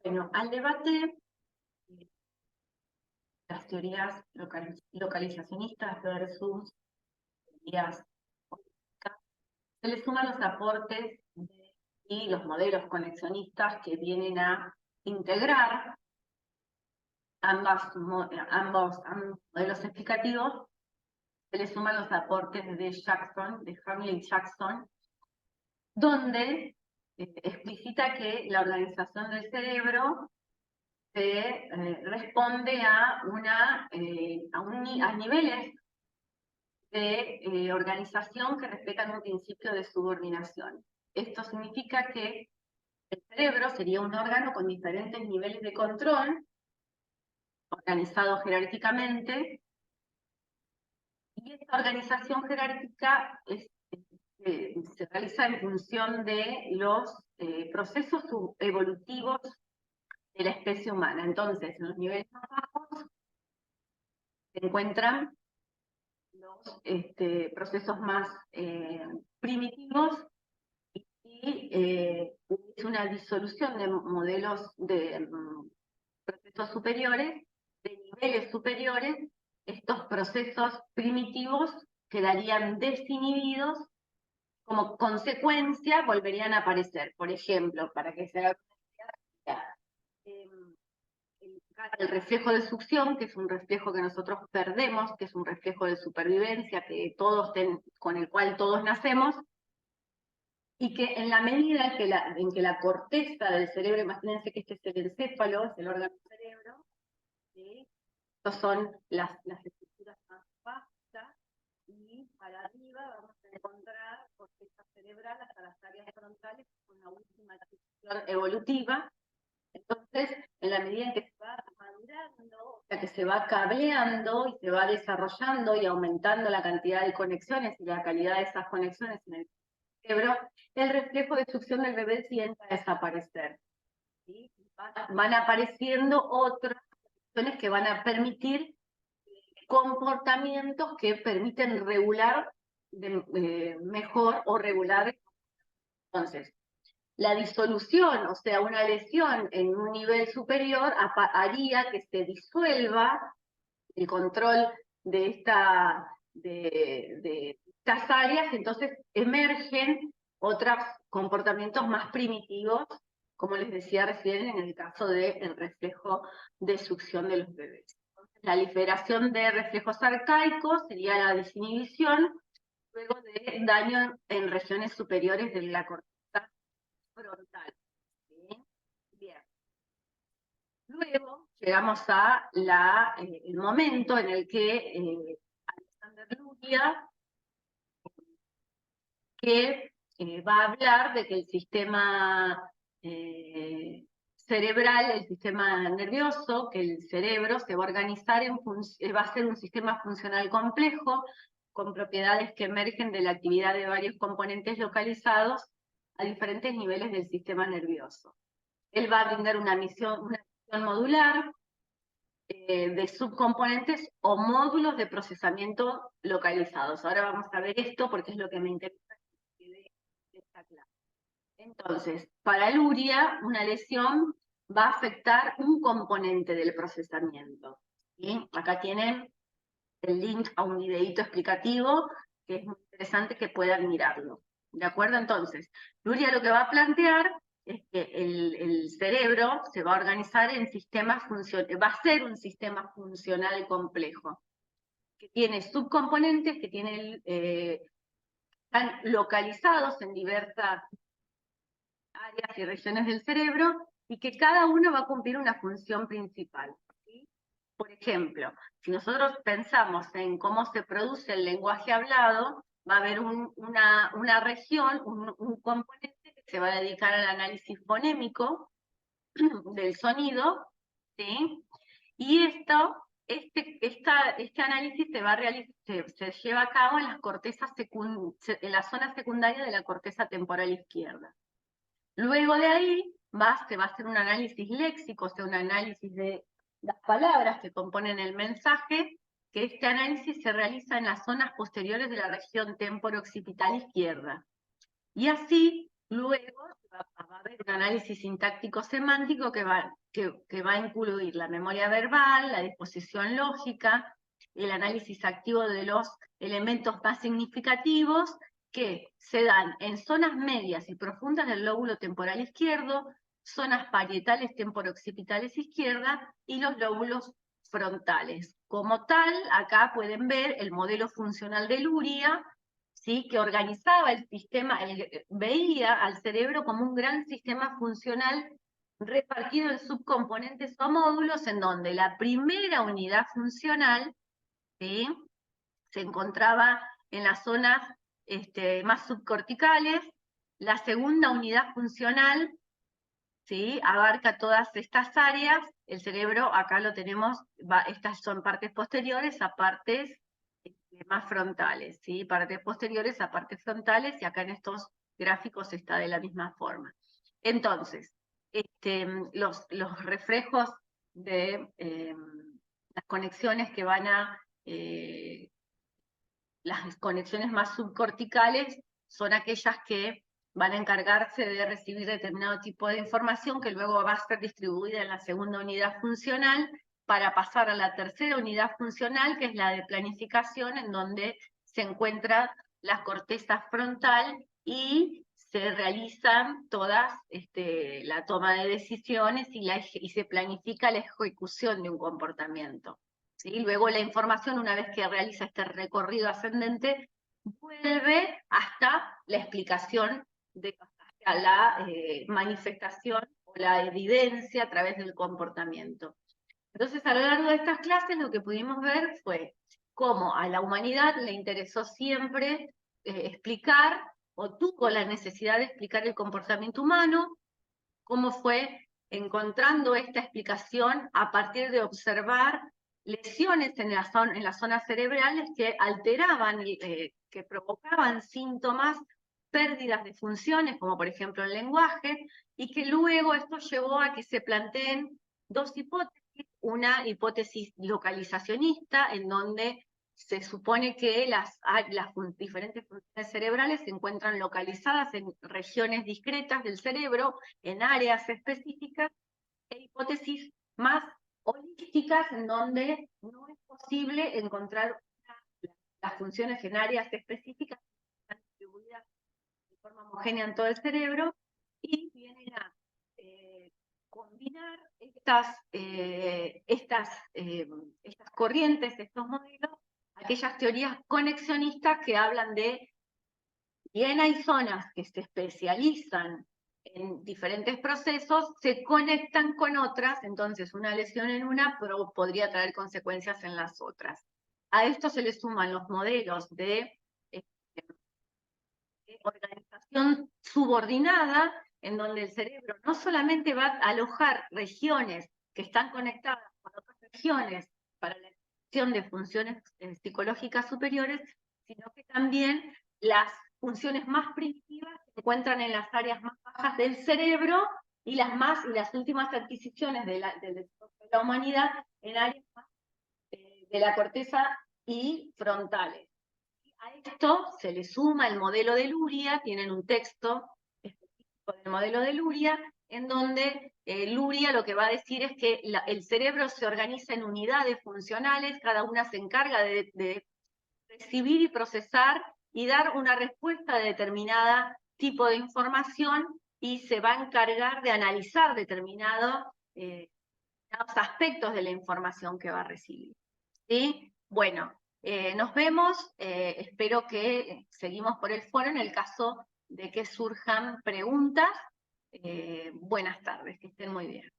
Bueno, al debate, las teorías localizacionistas versus teorías políticas, se le suman los aportes y los modelos conexionistas que vienen a integrar ambos modelos explicativos. Se le suman los aportes de Jackson, de Hamlin Jackson, donde explicita que la organización del cerebro se responde a niveles de organización que respetan un principio de subordinación. Esto significa que el cerebro sería un órgano con diferentes niveles de control, organizado jerárquicamente, y esta organización jerárquica se realiza en función de los procesos evolutivos de la especie humana. Entonces, en los niveles más bajos se encuentran los procesos más primitivos y es una disolución de modelos de procesos superiores, de niveles superiores. Estos procesos primitivos quedarían desinhibidos, como consecuencia volverían a aparecer. Por ejemplo, para que se haga una idea, el reflejo de succión, que es un reflejo que nosotros perdemos, que es un reflejo de supervivencia con el cual todos nacemos, y que en la medida en que la corteza del cerebro, imagínense que este es el encéfalo, es el órgano del cerebro, ¿sí? Estas son las estructuras más básicas, y para arriba vamos a encontrar corteza cerebral hasta las áreas frontales, con la última transición evolutiva. Entonces, en la medida en que se va madurando, o sea, que se va cableando y se va desarrollando y aumentando la cantidad de conexiones y la calidad de esas conexiones en el cerebro, el reflejo de succión del bebé tiende a desaparecer. ¿Sí? Van apareciendo otras conexiones que van a permitir comportamientos que permiten regular mejor o regular. Entonces, la disolución, o sea, una lesión en un nivel superior, haría que se disuelva el control de estas áreas, entonces emergen otros comportamientos más primitivos, como les decía recién, en el caso del reflejo de succión de los bebés. Entonces, la liberación de reflejos arcaicos sería la desinhibición, luego de daño en regiones superiores de la corteza frontal. ¿Sí? Bien. Luego llegamos a el momento en el que Alexander Luria, que va a hablar de que el sistema cerebral, el sistema nervioso, que el cerebro se va a organizar va a ser un sistema funcional complejo, con propiedades que emergen de la actividad de varios componentes localizados a diferentes niveles del sistema nervioso. Él va a brindar una visión modular de subcomponentes o módulos de procesamiento localizados. Ahora vamos a ver esto porque es lo que me interesa de esta clase. Entonces, para Luria, una lesión va a afectar un componente del procesamiento. ¿Sí? Acá tienen el link a un videíto explicativo que es muy interesante que puedan mirarlo. ¿De acuerdo? Entonces, Luria lo que va a plantear es que el cerebro se va a organizar en sistemas funcionales, va a ser un sistema funcional complejo, que tiene subcomponentes, que están localizados en diversas áreas y regiones del cerebro, y que cada uno va a cumplir una función principal. ¿Sí? Por ejemplo, si nosotros pensamos en cómo se produce el lenguaje hablado, va a haber una región, un componente que se va a dedicar al análisis fonémico del sonido, ¿sí? Y este análisis se lleva a cabo en las cortezas en la zona secundaria de la corteza temporal izquierda. Luego de ahí se va a hacer un análisis léxico, o sea, un análisis de las palabras que componen el mensaje, que este análisis se realiza en las zonas posteriores de la región temporo-occipital izquierda. Y así, luego va a haber un análisis sintáctico-semántico que va a incluir la memoria verbal, la disposición lógica, el análisis activo de los elementos más significativos que se dan en zonas medias y profundas del lóbulo temporal izquierdo, zonas parietales temporoccipitales izquierda y los lóbulos frontales. Como tal, acá pueden ver el modelo funcional de Luria, ¿sí? Que organizaba el sistema, veía al cerebro como un gran sistema funcional repartido en subcomponentes o módulos, en donde la primera unidad funcional, ¿sí?, se encontraba en las zonas más subcorticales, la segunda unidad funcional, ¿sí?, abarca todas estas áreas, el cerebro acá lo tenemos, estas son partes posteriores a partes más frontales, ¿sí?, partes posteriores a partes frontales, y acá en estos gráficos está de la misma forma. Entonces, los reflejos de las conexiones que van a las conexiones más subcorticales son aquellas que van a encargarse de recibir determinado tipo de información que luego va a ser distribuida en la segunda unidad funcional para pasar a la tercera unidad funcional, que es la de planificación, en donde se encuentra la corteza frontal y se realizan todas la toma de decisiones y se planifica la ejecución de un comportamiento. ¿Sí? Luego la información, una vez que realiza este recorrido ascendente, vuelve hasta la explicación, hasta la manifestación o la evidencia a través del comportamiento. Entonces, a lo largo de estas clases lo que pudimos ver fue cómo a la humanidad le interesó siempre explicar, o tuvo la necesidad de explicar el comportamiento humano, cómo fue encontrando esta explicación a partir de observar lesiones en las zonas cerebrales que alteraban, que provocaban síntomas, pérdidas de funciones, como por ejemplo el lenguaje, y que luego esto llevó a que se planteen dos hipótesis: una hipótesis localizacionista, en donde se supone que las diferentes funciones cerebrales se encuentran localizadas en regiones discretas del cerebro, en áreas específicas, e hipótesis más holísticas, en donde no es posible encontrar las funciones en áreas específicas que están distribuidas de forma homogénea en todo el cerebro, y vienen a combinar estas corrientes, estos modelos, aquellas teorías conexionistas que hablan de, bien hay zonas que se especializan en diferentes procesos, se conectan con otras, entonces una lesión en una podría traer consecuencias en las otras. A esto se le suman los modelos de organización subordinada, en donde el cerebro no solamente va a alojar regiones que están conectadas con otras regiones para la ejecución de funciones psicológicas superiores, sino que también las funciones más primitivas se encuentran en las áreas más bajas del cerebro, y las últimas adquisiciones del desarrollo de la humanidad en áreas más, de la corteza y frontales. A esto se le suma el modelo de Luria, tienen un texto específico del modelo de Luria, en donde Luria lo que va a decir es que el cerebro se organiza en unidades funcionales, cada una se encarga de recibir y procesar y dar una respuesta de determinada tipo de información, y se va a encargar de analizar determinados aspectos de la información que va a recibir. ¿Sí? Bueno, nos vemos, espero que seguimos por el foro en el caso de que surjan preguntas. Buenas tardes, que estén muy bien.